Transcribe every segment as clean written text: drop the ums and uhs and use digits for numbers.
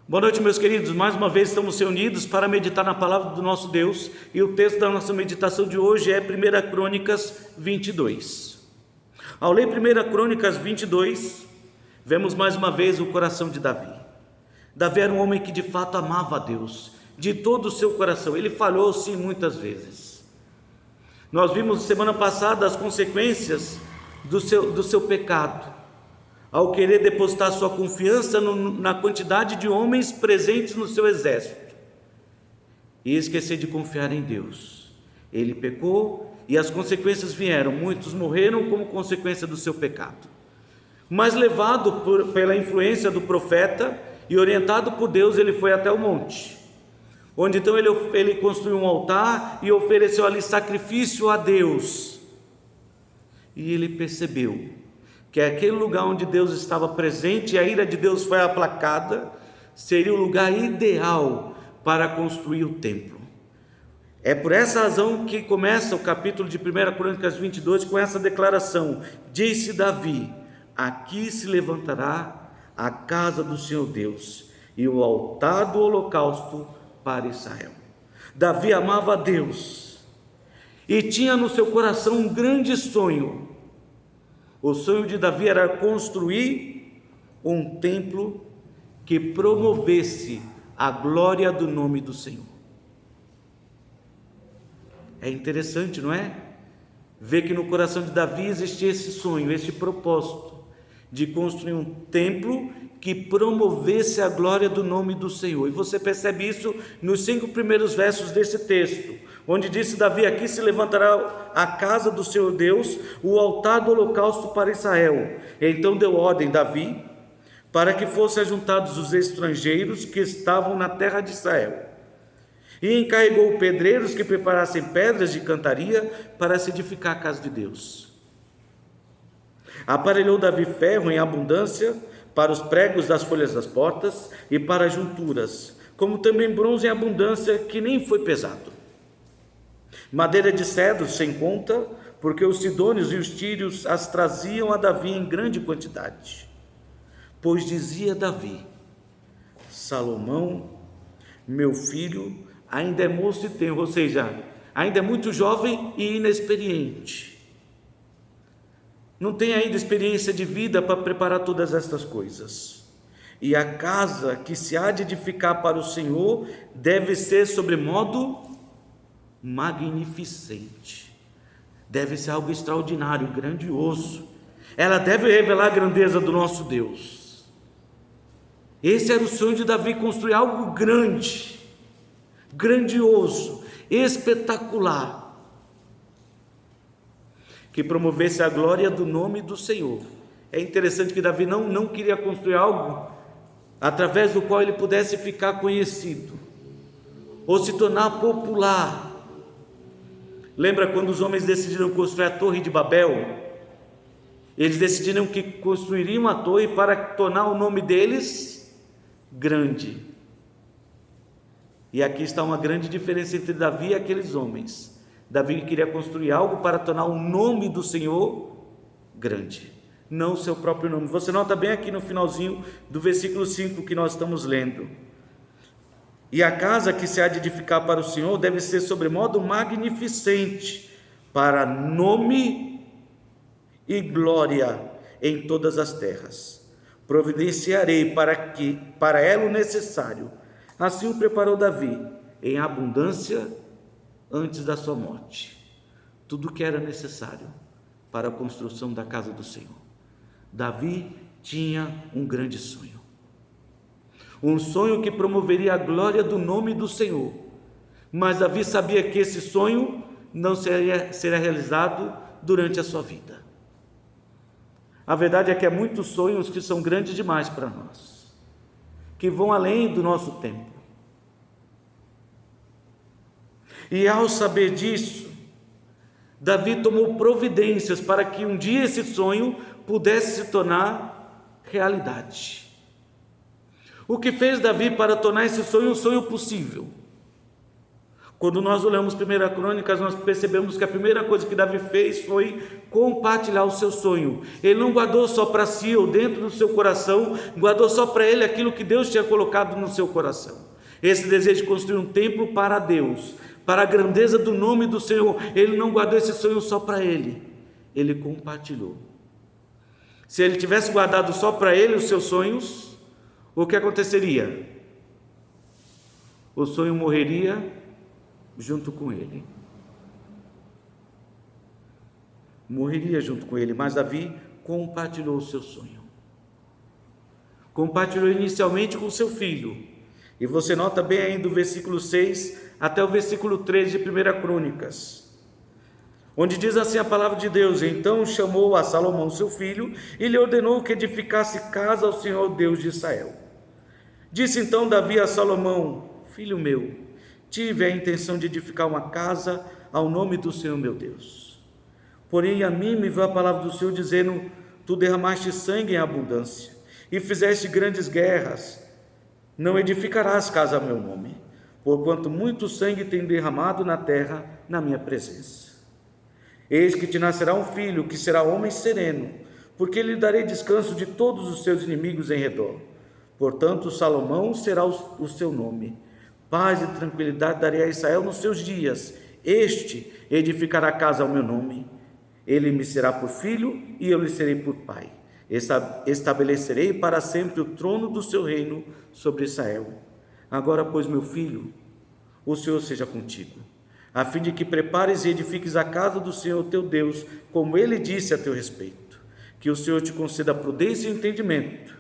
Boa noite, meus queridos. Mais uma vez estamos reunidos para meditar na palavra do nosso Deus, e o texto da nossa meditação de hoje é 1 Crônicas 22. Ao ler 1 Crônicas 22, vemos mais uma vez o coração de Davi. Davi era um homem que de fato amava a Deus, de todo o seu coração. Ele falhou sim muitas vezes. Nós vimos semana passada as consequências do seu pecado, ao querer depositar sua confiança na quantidade de homens presentes no seu exército e esquecer de confiar em Deus. Ele pecou e as consequências vieram. Muitos morreram como consequência do seu pecado, mas levado pela influência do profeta e orientado por Deus, ele foi até o monte, onde então ele construiu um altar e ofereceu ali sacrifício a Deus. E ele percebeu que aquele lugar onde Deus estava presente e a ira de Deus foi aplacada, seria o lugar ideal para construir o templo. É por essa razão que começa o capítulo de 1 Crônicas 22 com essa declaração: disse Davi: aqui se levantará a casa do Senhor Deus e o altar do holocausto para Israel. Davi amava a Deus e tinha no seu coração um grande sonho. O sonho de Davi era construir um templo que promovesse a glória do nome do Senhor. É interessante, não é? Ver que no coração de Davi existia esse sonho, esse propósito de construir um templo que promovesse a glória do nome do Senhor. E você percebe isso nos 5 primeiros versos desse texto, onde disse Davi: aqui se levantará a casa do Senhor Deus, o altar do holocausto para Israel. Então deu ordem Davi para que fossem ajuntados os estrangeiros que estavam na terra de Israel, e encarregou pedreiros que preparassem pedras de cantaria para se edificar a casa de Deus. Aparelhou Davi ferro em abundância para os pregos das folhas das portas e para as junturas, como também bronze em abundância, que nem foi pesado. Madeira de cedro sem conta, porque os sidônios e os tírios as traziam a Davi em grande quantidade. Pois dizia Davi: Salomão, meu filho, ainda é moço e tenro, ou seja, ainda é muito jovem e inexperiente. Não tem ainda experiência de vida para preparar todas estas coisas. E a casa que se há de edificar para o Senhor deve ser sobremodo magnificente. Deve ser algo extraordinário, grandioso. Ela deve revelar a grandeza do nosso Deus. Esse era o sonho de Davi, construir algo grande, grandioso, espetacular, que promovesse a glória do nome do Senhor. É interessante que Davi não queria construir algo através do qual ele pudesse ficar conhecido ou se tornar popular. Lembra quando os homens decidiram construir a Torre de Babel? Eles decidiram que construiriam a torre para tornar o nome deles grande. E aqui está uma grande diferença entre Davi e aqueles homens. Davi queria construir algo para tornar o nome do Senhor grande, não o seu próprio nome. Você nota bem aqui no finalzinho do versículo 5 que nós estamos lendo: e a casa que se há de edificar para o Senhor deve ser sobremodo magnificente, para nome e glória em todas as terras. Providenciarei para ela o necessário. Assim o preparou Davi em abundância antes da sua morte. Tudo que era necessário para a construção da casa do Senhor. Davi tinha um grande sonho. Um sonho que promoveria a glória do nome do Senhor. Mas Davi sabia que esse sonho não seria realizado durante a sua vida. A verdade é que há muitos sonhos que são grandes demais para nós, que vão além do nosso tempo. E ao saber disso, Davi tomou providências para que um dia esse sonho pudesse se tornar realidade. O que fez Davi para tornar esse sonho um sonho possível? Quando nós olhamos 1 Crônicas, nós percebemos que a primeira coisa que Davi fez foi compartilhar o seu sonho. Ele não guardou só para si ou dentro do seu coração, guardou só para ele aquilo que Deus tinha colocado no seu coração. Esse desejo de construir um templo para Deus, para a grandeza do nome do Senhor, ele não guardou esse sonho só para ele, ele compartilhou. Se ele tivesse guardado só para ele os seus sonhos, o que aconteceria? O sonho morreria junto com ele. Morreria junto com ele, mas Davi compartilhou o seu sonho. Compartilhou inicialmente com seu filho. E você nota bem aí do versículo 6 até o versículo 13 de 1 Crônicas, onde diz assim a palavra de Deus: então chamou a Salomão seu filho e lhe ordenou que edificasse casa ao Senhor Deus de Israel. Disse então Davi a Salomão: filho meu, tive a intenção de edificar uma casa ao nome do Senhor meu Deus. Porém a mim me veio a palavra do Senhor dizendo: tu derramaste sangue em abundância e fizeste grandes guerras. Não edificarás casa a meu nome, porquanto muito sangue tem derramado na terra na minha presença. Eis que te nascerá um filho, que será homem sereno, porque lhe darei descanso de todos os seus inimigos em redor. Portanto, Salomão será o seu nome. Paz e tranquilidade darei a Israel nos seus dias. Este edificará casa ao meu nome. Ele me será por filho e eu lhe serei por pai. Estabelecerei para sempre o trono do seu reino sobre Israel. Agora, pois, meu filho, o Senhor seja contigo, a fim de que prepares e edifiques a casa do Senhor teu Deus, como ele disse a teu respeito. Que o Senhor te conceda prudência e entendimento,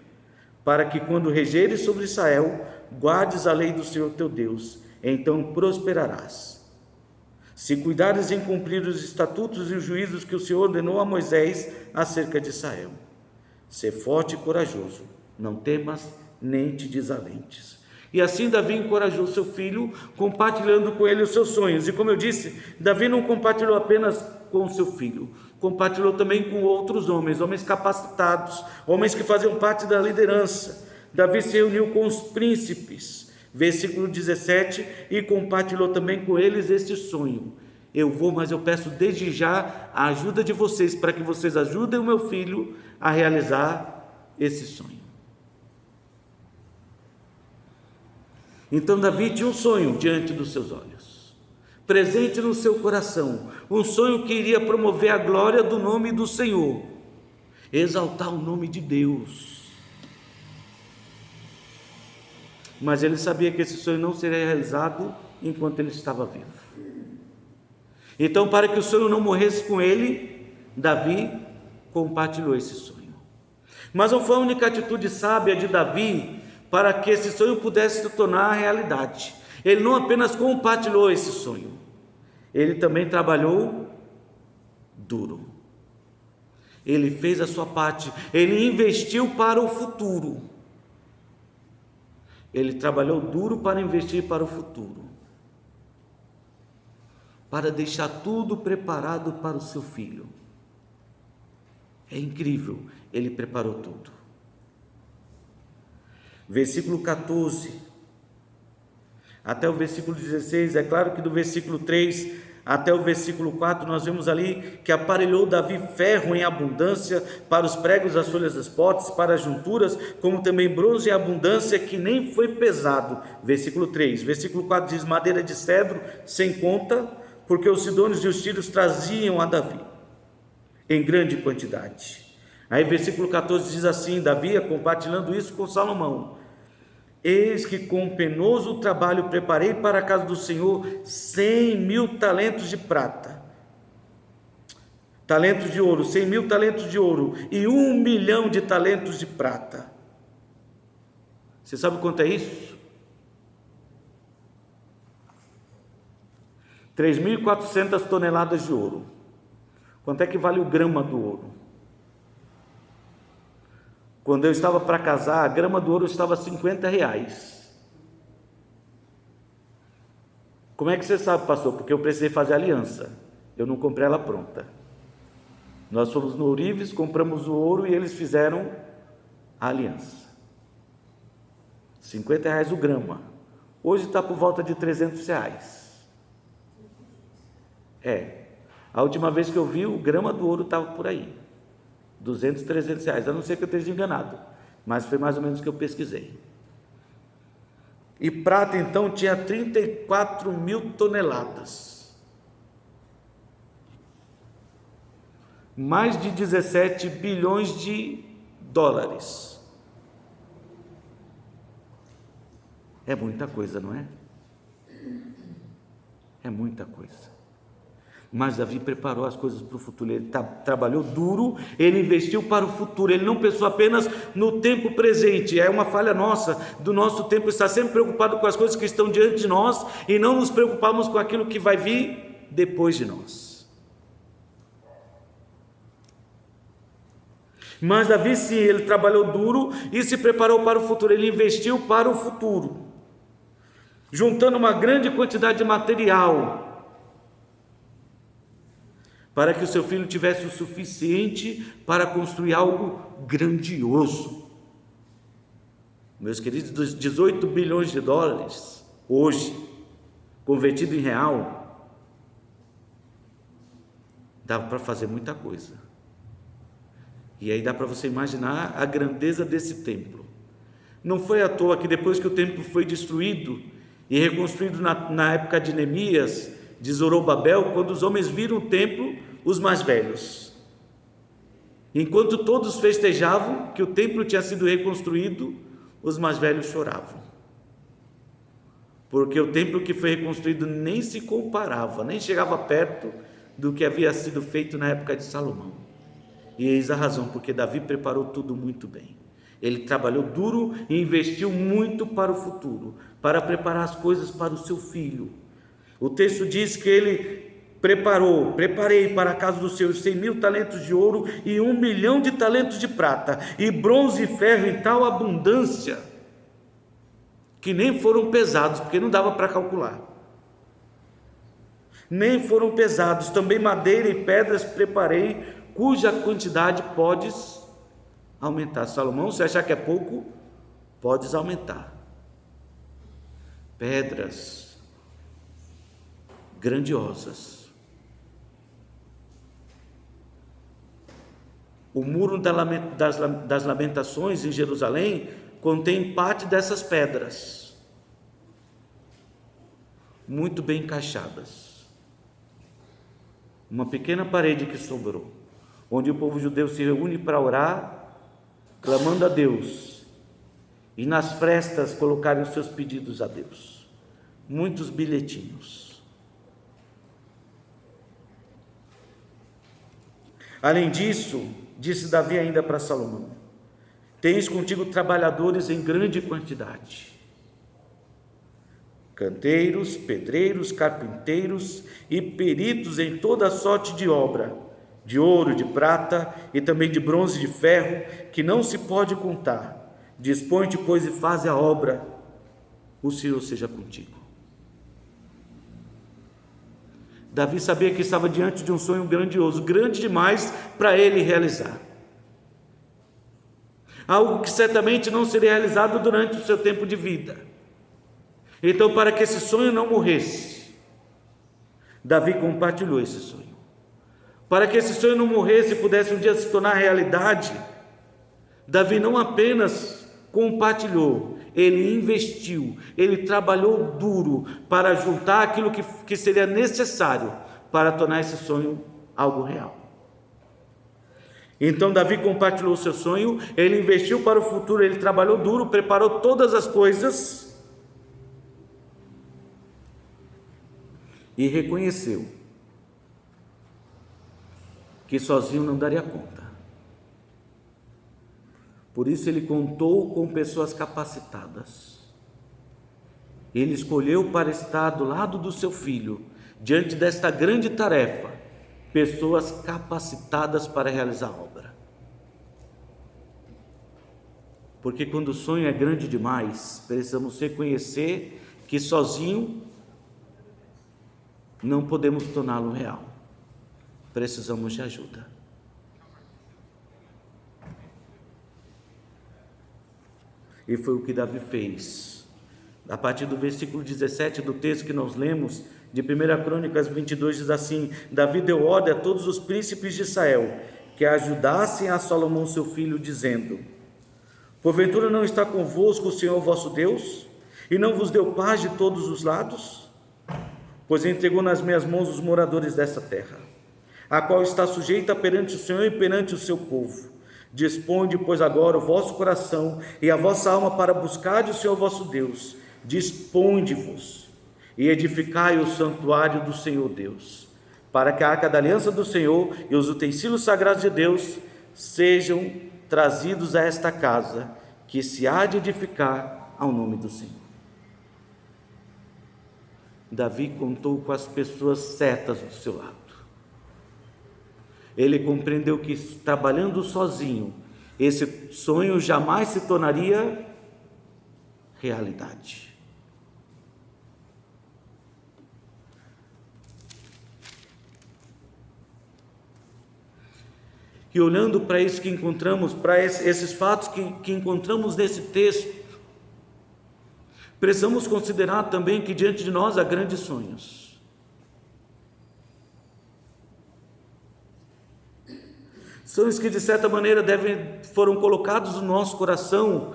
para que quando regeres sobre Israel, guardes a lei do Senhor teu Deus, então prosperarás. Se cuidares em cumprir os estatutos e os juízos que o Senhor ordenou a Moisés acerca de Israel. Sê forte e corajoso, não temas nem te desalentes. E assim Davi encorajou seu filho, compartilhando com ele os seus sonhos. E como eu disse, Davi não compartilhou apenas com o seu filho, compartilhou também com outros homens, homens capacitados, homens que faziam parte da liderança. Davi se reuniu com os príncipes, versículo 17, e compartilhou também com eles este sonho. Eu vou, mas eu peço desde já a ajuda de vocês, para que vocês ajudem o meu filho a realizar esse sonho. Então Davi tinha um sonho diante dos seus olhos, presente no seu coração, um sonho que iria promover a glória do nome do Senhor, exaltar o nome de Deus. Mas ele sabia que esse sonho não seria realizado enquanto ele estava vivo. Então, para que o sonho não morresse com ele, Davi compartilhou esse sonho. Mas não foi a única atitude sábia de Davi para que esse sonho pudesse se tornar realidade. Ele não apenas compartilhou esse sonho, ele também trabalhou duro. Ele fez a sua parte, ele investiu para o futuro. Ele trabalhou duro para investir para o futuro, para deixar tudo preparado para o seu filho. É incrível, ele preparou tudo. Versículo 14 até o versículo 16, é claro que do versículo 3 até o versículo 4, nós vemos ali que aparelhou Davi ferro em abundância para os pregos das folhas das portas, para as junturas, como também bronze em abundância, que nem foi pesado. Versículo 3, versículo 4 diz: madeira de cedro sem conta, porque os sidônios e os tírios traziam a Davi em grande quantidade. Aí versículo 14 diz assim: Davi ia compartilhando isso com Salomão: eis que com penoso trabalho preparei para a casa do Senhor 100.000 talentos de prata, talentos de ouro, 100.000 talentos de ouro e 1 milhão de talentos de prata. Você sabe quanto é isso? 3.400 toneladas de ouro. Quanto é que vale o grama do ouro? Quando eu estava para casar, a grama do ouro estava R$50. Como é que você sabe, pastor? Porque eu precisei fazer aliança, eu não comprei ela pronta. Nós fomos no Ourives, compramos o ouro e eles fizeram a aliança. R$50 o grama. Hoje está por volta de R$300. A última vez que eu vi, o grama do ouro estava por aí, 200, 300 reais, a não ser que eu esteja enganado, mas foi mais ou menos o que eu pesquisei. E prata então tinha 34 mil toneladas, mais de 17 bilhões de dólares. É muita coisa, não é? É muita coisa. Mas Davi preparou as coisas para o futuro. Ele trabalhou duro, ele investiu para o futuro. Ele não pensou apenas no tempo presente. É uma falha nossa, do nosso tempo, estar sempre preocupado com as coisas que estão diante de nós e não nos preocuparmos com aquilo que vai vir depois de nós. Mas Davi, sim, ele trabalhou duro e se preparou para o futuro. Ele investiu para o futuro, juntando uma grande quantidade de material, para que o seu filho tivesse o suficiente para construir algo grandioso. Meus queridos, 18 bilhões de dólares, hoje, convertido em real, dava para fazer muita coisa. E aí dá para você imaginar a grandeza desse templo. Não foi à toa que depois que o templo foi destruído e reconstruído na época de Neemias, de Zorobabel, quando os homens viram o templo, os mais velhos, enquanto todos festejavam que o templo tinha sido reconstruído, os mais velhos choravam, porque o templo que foi reconstruído nem se comparava, nem chegava perto do que havia sido feito na época de Salomão. E eis a razão, porque Davi preparou tudo muito bem. Ele trabalhou duro e investiu muito para o futuro, para preparar as coisas para o seu filho. O texto diz que ele preparei para a casa dos seus 100.000 talentos de ouro e 1 milhão de talentos de prata, e bronze e ferro em tal abundância, que nem foram pesados, porque não dava para calcular, nem foram pesados. Também madeira e pedras preparei, cuja quantidade podes aumentar. Salomão, se achar que é pouco, podes aumentar. Pedras grandiosas. O muro das lamentações em Jerusalém contém parte dessas pedras, muito bem encaixadas. Uma pequena parede que sobrou, onde o povo judeu se reúne para orar, clamando a Deus, e nas frestas colocarem os seus pedidos a Deus. Muitos bilhetinhos. Além disso, disse Davi ainda para Salomão: tens contigo trabalhadores em grande quantidade, canteiros, pedreiros, carpinteiros e peritos em toda sorte de obra, de ouro, de prata e também de bronze e de ferro, que não se pode contar. Dispõe-te, pois, e faze a obra, o Senhor seja contigo. Davi sabia que estava diante de um sonho grandioso, grande demais para ele realizar. Algo que certamente não seria realizado durante o seu tempo de vida. Então, para que esse sonho não morresse, Davi compartilhou esse sonho. Para que esse sonho não morresse e pudesse um dia se tornar realidade, Davi não apenas compartilhou, ele investiu, ele trabalhou duro para juntar aquilo que seria necessário para tornar esse sonho algo real. Então Davi compartilhou o seu sonho, ele investiu para o futuro, ele trabalhou duro, preparou todas as coisas e reconheceu que sozinho não daria conta. Por isso ele contou com pessoas capacitadas. Ele escolheu para estar do lado do seu filho, diante desta grande tarefa, pessoas capacitadas para realizar a obra. Porque quando o sonho é grande demais, precisamos reconhecer que sozinho não podemos torná-lo real. Precisamos de ajuda. E foi o que Davi fez. a partir do versículo 17 do texto que nós lemos, de 1 Crônicas 22, diz assim: Davi deu ordem a todos os príncipes de Israel que ajudassem a Salomão seu filho, dizendo: porventura não está convosco o Senhor vosso Deus, e não vos deu paz de todos os lados? Pois entregou nas minhas mãos os moradores dessa terra, a qual está sujeita perante o Senhor e perante o seu povo. Disponde, pois, agora o vosso coração e a vossa alma para buscar o Senhor vosso Deus. Disponde-vos e edificai o santuário do Senhor Deus, para que a arca da aliança do Senhor e os utensílios sagrados de Deus sejam trazidos a esta casa, que se há de edificar ao nome do Senhor. Davi contou com as pessoas certas do seu lado. Ele compreendeu que, trabalhando sozinho, esse sonho jamais se tornaria realidade. E olhando para isso que encontramos, para esses fatos que encontramos nesse texto, precisamos considerar também que diante de nós há grandes sonhos. Sonhos que de certa maneira foram colocados no nosso coração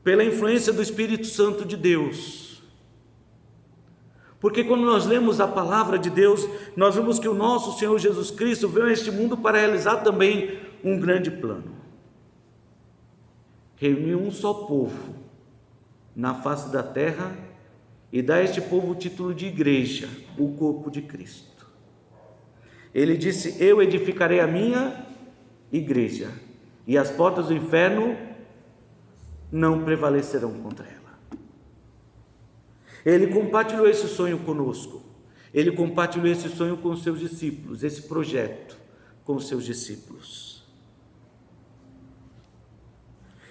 pela influência do Espírito Santo de Deus. Porque quando nós lemos a palavra de Deus, nós vemos que o nosso Senhor Jesus Cristo veio a este mundo para realizar também um grande plano. Reunir um só povo na face da terra e dar a este povo o título de igreja, o corpo de Cristo. Ele disse: eu edificarei a minha igreja, e as portas do inferno não prevalecerão contra ela. Ele compartilhou esse sonho conosco, ele compartilhou esse sonho com os seus discípulos, esse projeto com os seus discípulos.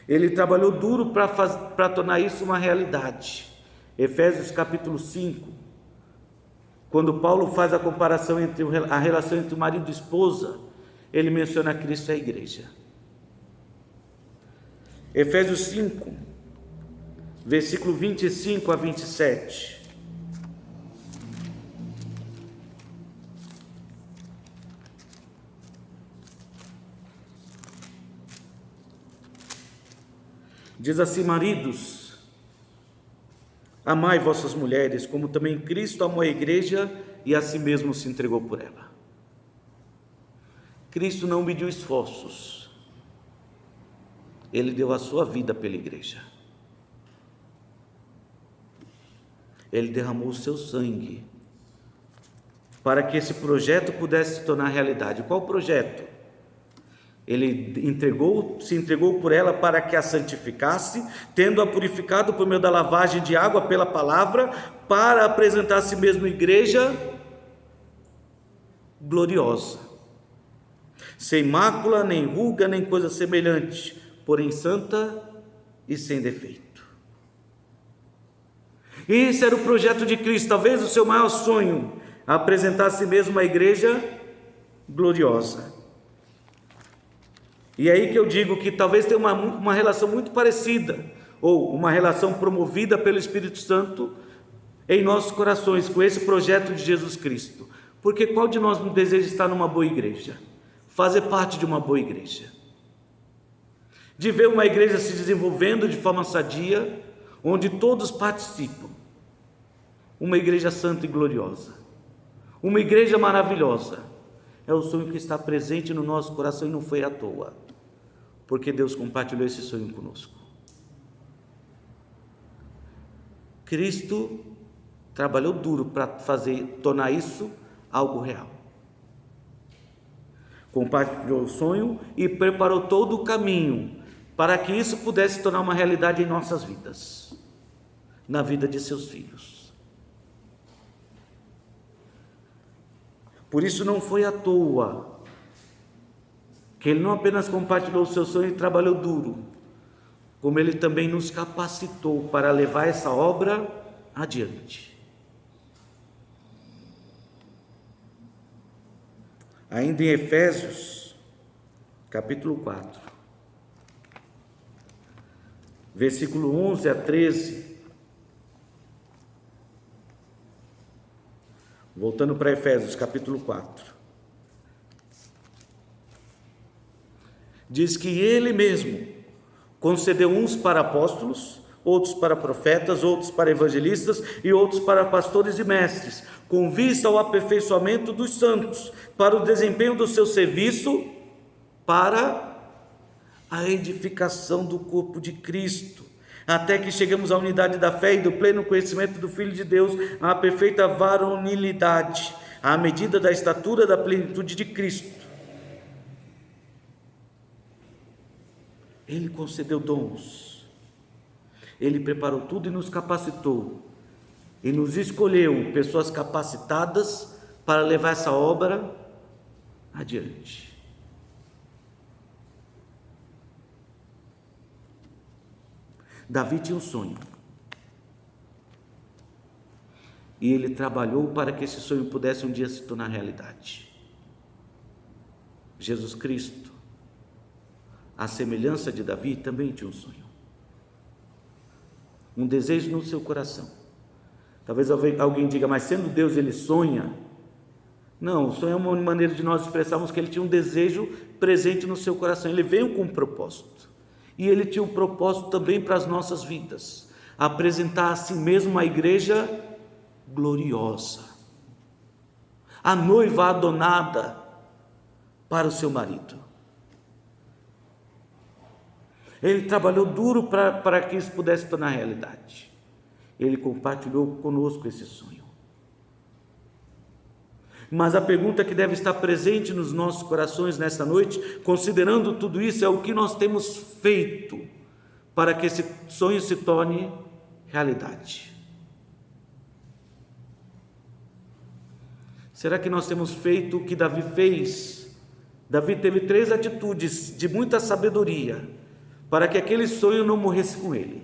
Ele trabalhou duro para tornar isso uma realidade. Efésios capítulo 5, quando Paulo faz a comparação entre a relação entre o marido e a esposa, ele menciona Cristo e a igreja. Efésios 5, versículo 25 a 27. Diz assim: maridos, amai vossas mulheres, como também Cristo amou a igreja e a si mesmo se entregou por ela. Cristo não mediu esforços, ele deu a sua vida pela igreja. Ele derramou o seu sangue para que esse projeto pudesse se tornar realidade. Qual projeto? Ele se entregou por ela para que a santificasse, tendo-a purificado por meio da lavagem de água pela palavra, para apresentar a si mesmo igreja gloriosa, sem mácula, nem ruga, nem coisa semelhante, porém santa e sem defeito. Esse era o projeto de Cristo, talvez o seu maior sonho, apresentar a si mesmo uma igreja gloriosa. E é aí que eu digo que talvez tenha uma relação muito parecida, ou uma relação promovida pelo Espírito Santo em nossos corações com esse projeto de Jesus Cristo. Porque qual de nós não deseja estar numa boa igreja? Fazer parte de uma boa igreja, de ver uma igreja se desenvolvendo de forma sadia, onde todos participam, uma igreja santa e gloriosa, uma igreja maravilhosa. É o sonho que está presente no nosso coração e não foi à toa, porque Deus compartilhou esse sonho conosco. Cristo trabalhou duro para tornar isso algo real. Compartilhou o sonho e preparou todo o caminho para que isso pudesse tornar uma realidade em nossas vidas, na vida de seus filhos. Por isso não foi à toa que ele não apenas compartilhou o seu sonho e trabalhou duro, como ele também nos capacitou para levar essa obra adiante. Ainda em Efésios, capítulo 4, versículo 11 a 13, Voltando para Efésios, capítulo 4. Diz que Ele mesmo concedeu uns para apóstolos, outros para profetas, outros para evangelistas e outros para pastores e mestres, com vista ao aperfeiçoamento dos santos, para o desempenho do seu serviço, para a edificação do corpo de Cristo, até que chegamos à unidade da fé e do pleno conhecimento do Filho de Deus, à perfeita varonilidade, à medida da estatura da plenitude de Cristo. Ele concedeu dons, Ele preparou tudo e nos capacitou, e nos escolheu pessoas capacitadas para levar essa obra adiante. Davi tinha um sonho, e ele trabalhou para que esse sonho pudesse um dia se tornar realidade. Jesus Cristo, à semelhança de Davi, também tinha um sonho, um desejo no seu coração. Talvez alguém diga, mas sendo Deus ele sonha? Não, o sonho é uma maneira de nós expressarmos que ele tinha um desejo presente no seu coração. Ele veio com um propósito, e ele tinha um propósito também para as nossas vidas: apresentar a si mesmo uma igreja gloriosa, a noiva adornada para o seu marido. Ele trabalhou duro para que isso pudesse tornar realidade. Ele compartilhou conosco esse sonho. Mas a pergunta que deve estar presente nos nossos corações nesta noite, considerando tudo isso, é o que nós temos feito para que esse sonho se torne realidade. Será que nós temos feito o que Davi fez? Davi teve 3 atitudes de muita sabedoria para que aquele sonho não morresse com ele.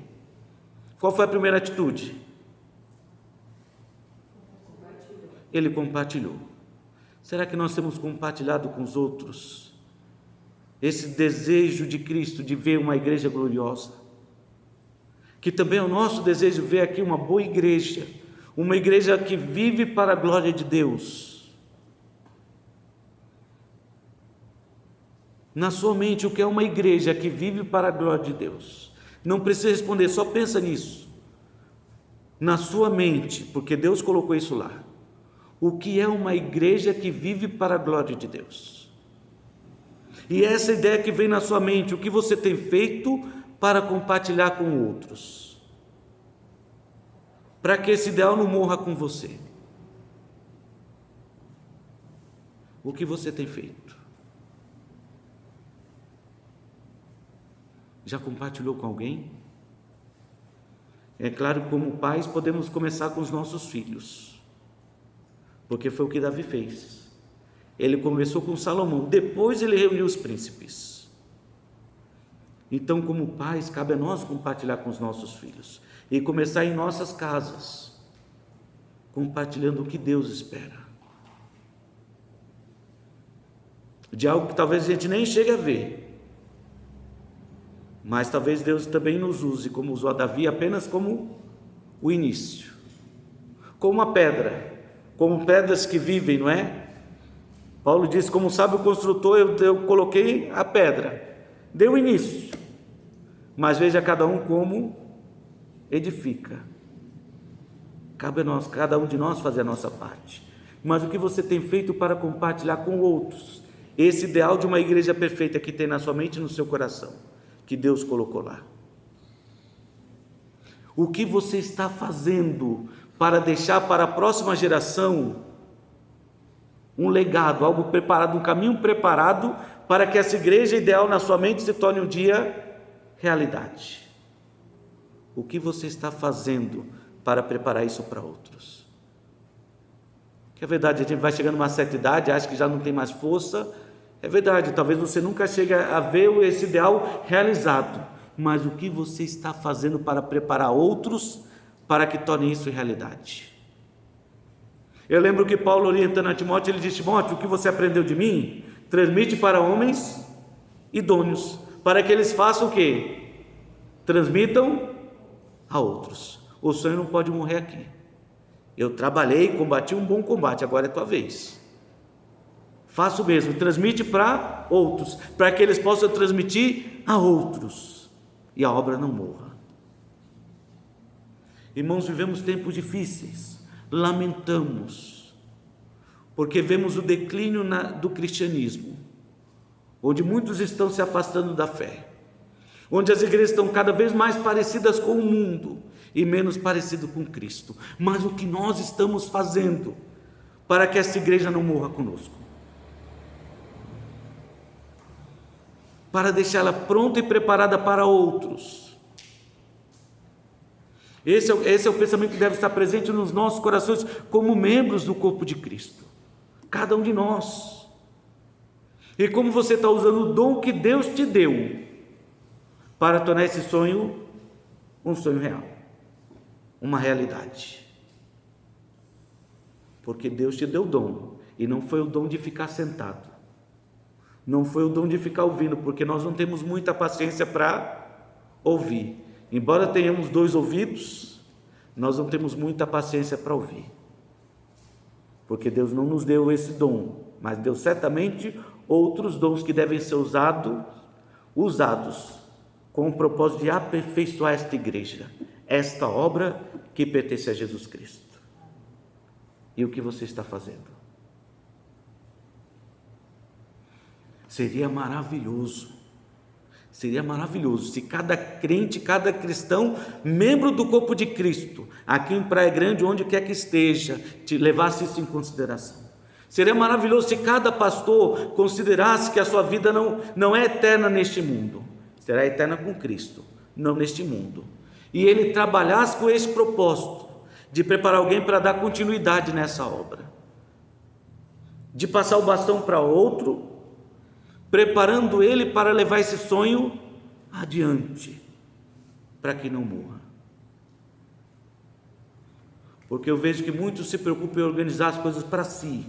Qual foi a primeira atitude? Ele compartilhou. Será que nós temos compartilhado com os outros esse desejo de Cristo de ver uma igreja gloriosa? Que também é o nosso desejo ver aqui uma boa igreja, uma igreja que vive para a glória de Deus. Na sua mente, o que é uma igreja que vive para a glória de Deus? Não precisa responder, só pensa nisso. Na sua mente, porque Deus colocou isso lá. O que é uma igreja que vive para a glória de Deus? E essa ideia que vem na sua mente, o que você tem feito para compartilhar com outros? Para que esse ideal não morra com você. O que você tem feito? Já compartilhou com alguém? É claro que como pais podemos começar com os nossos filhos, porque foi o que Davi fez. Ele começou com Salomão, depois ele reuniu os príncipes. Então, como pais, cabe a nós compartilhar com os nossos filhos e começar em nossas casas, compartilhando o que Deus espera, de algo que talvez a gente nem chegue a ver, mas talvez Deus também nos use, como usou a Davi, apenas como o início, como uma pedra, como pedras que vivem, não é? Paulo diz, como sabe o construtor, eu coloquei a pedra, deu início, mas veja cada um como edifica. Cabe a nós, cada um de nós fazer a nossa parte. Mas o que você tem feito para compartilhar com outros esse ideal de uma igreja perfeita que tem na sua mente e no seu coração, que Deus colocou lá? O que você está fazendo para deixar para a próxima geração um legado, algo preparado, um caminho preparado para que essa igreja ideal na sua mente se torne um dia realidade? O que você está fazendo para preparar isso para outros? Que é verdade, a gente vai chegando a uma certa idade, acha que já não tem mais força. É verdade, talvez você nunca chegue a ver esse ideal realizado, mas o que você está fazendo para preparar outros para que tornem isso realidade? Eu lembro que Paulo, orientando a Timóteo, ele disse: Timóteo, o que você aprendeu de mim, transmite para homens idôneos, para que eles façam o quê? Transmitam a outros. O sonho não pode morrer aqui, Eu trabalhei, combati um bom combate, agora é tua vez. Faça o mesmo, transmite para outros, para que eles possam transmitir a outros e a obra não morra. Irmãos, vivemos tempos difíceis, lamentamos, porque vemos o declínio do cristianismo, onde muitos estão se afastando da fé, onde as igrejas estão cada vez mais parecidas com o mundo e menos parecido com Cristo. Mas o que nós estamos fazendo para que essa igreja não morra conosco? Para deixá-la pronta e preparada para outros. Esse é o pensamento que deve estar presente nos nossos corações como membros do corpo de Cristo, cada um de nós. E como você está usando o dom que Deus te deu para tornar esse sonho um sonho real, uma realidade. Porque Deus te deu o dom, e não foi o dom de ficar sentado, não foi o dom de ficar ouvindo, porque nós não temos muita paciência para ouvir. Embora tenhamos 2 ouvidos, nós não temos muita paciência para ouvir, porque Deus não nos deu esse dom, mas deu certamente outros dons que devem ser usados com o propósito de aperfeiçoar esta igreja, esta obra que pertence a Jesus Cristo. E o que você está fazendo? Seria maravilhoso se cada crente, cada cristão, membro do corpo de Cristo, aqui em Praia Grande, onde quer que esteja, te levasse isso em consideração. Seria maravilhoso se cada pastor considerasse que a sua vida não é eterna neste mundo, será eterna com Cristo, não neste mundo. E ele trabalhasse com esse propósito de preparar alguém para dar continuidade nessa obra, de passar o bastão para outro, preparando ele para levar esse sonho adiante, para que não morra. Porque eu vejo que muitos se preocupam em organizar as coisas para si,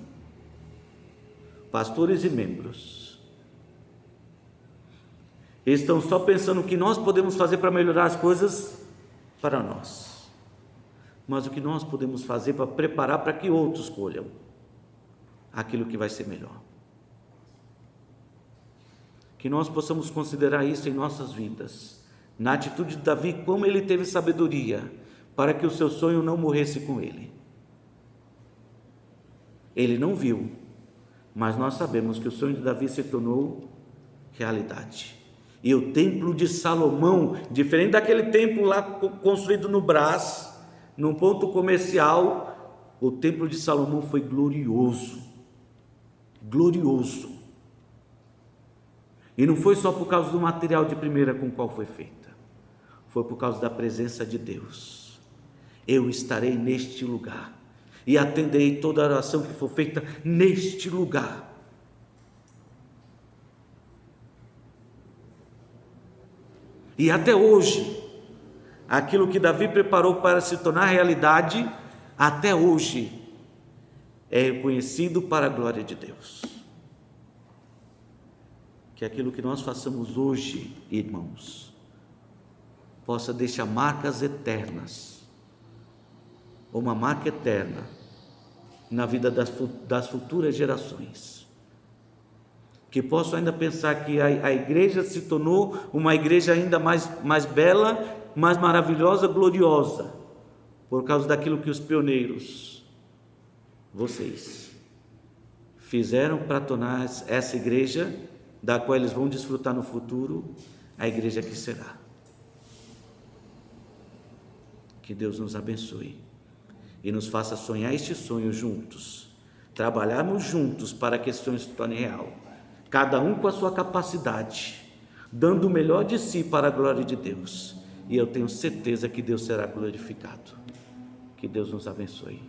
pastores e membros, estão só pensando o que nós podemos fazer para melhorar as coisas para nós, mas o que nós podemos fazer para preparar para que outros colham aquilo que vai ser melhor. Que nós possamos considerar isso em nossas vidas, na atitude de Davi, como ele teve sabedoria para que o seu sonho não morresse com ele. Ele não viu, mas nós sabemos que o sonho de Davi se tornou realidade. E o templo de Salomão, diferente daquele templo lá construído no Brás, num ponto comercial, o templo de Salomão foi glorioso, glorioso. E não foi só por causa do material de primeira com o qual foi feita, foi por causa da presença de Deus. Eu estarei neste lugar e atenderei toda a oração que for feita neste lugar. E até hoje, aquilo que Davi preparou para se tornar realidade, até hoje é reconhecido para a glória de Deus. Que aquilo que nós façamos hoje, irmãos, possa deixar marcas eternas, uma marca eterna na vida das futuras gerações, que possam ainda pensar que a igreja se tornou uma igreja ainda mais bela, mais maravilhosa, gloriosa, por causa daquilo que os pioneiros, vocês, fizeram para tornar essa igreja, da qual eles vão desfrutar no futuro, a igreja que será. Que Deus nos abençoe e nos faça sonhar este sonho juntos, trabalharmos juntos para que esse sonho se torne real, cada um com a sua capacidade, dando o melhor de si para a glória de Deus, e eu tenho certeza que Deus será glorificado. Que Deus nos abençoe.